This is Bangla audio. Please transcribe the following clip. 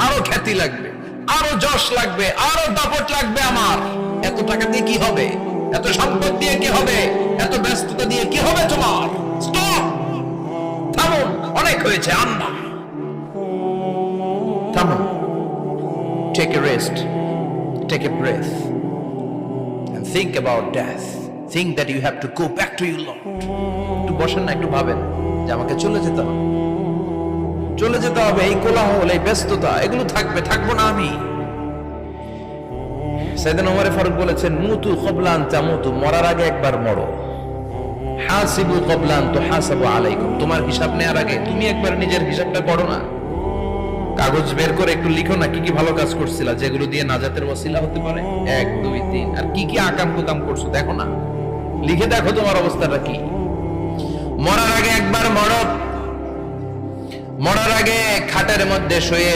আরো খ্যাতি লাগবে, আরো যশ লাগবে, আরো দাপট লাগবে আমার। এত টাকা দিয়ে কি হবে? এত সম্পদ দিয়ে কি হবে? এত ব্যস্ততা দিয়ে কি হবে তোমার? স্টপ, থামুন, অনেক হয়েছে। আন্না, থামুন, take a rest, take a breath and think about death. Think that you have to go back to your Lord. একটু বসেন না, একটু ভাবেন যে আমাকে চলে যেতে হবে, চলে যেতে হবে। এই কোলাহল, এই ব্যস্ততা, এগুলো থাকবে, থাকবো না আমি। সাইয়েদনা ওমর ফারুক বলেছেন, মুতু ক্বাবলা আন তামুতু, মরার আগে একবার মরো। হাসিবু ক্বাবলা আন তুহাসাবু আলাইকুম, তোমার হিসাব নেওয়ার আগে তুমি একবার নিজের হিসাবটা করো না। কাগজ বের করে একটু লিখো না কি কি ভালো কাজ করছিলা, যেগুলো দিয়ে নাজাতের ওসিলা হতে পারে। 1 2 3, আর কি কি আকাম কুকাম করছো দেখো না, লিখে দেখো তোমার অবস্থাটা কি। মরার আগে একবার মরো। মরার আগে খাটের মধ্যে শুয়ে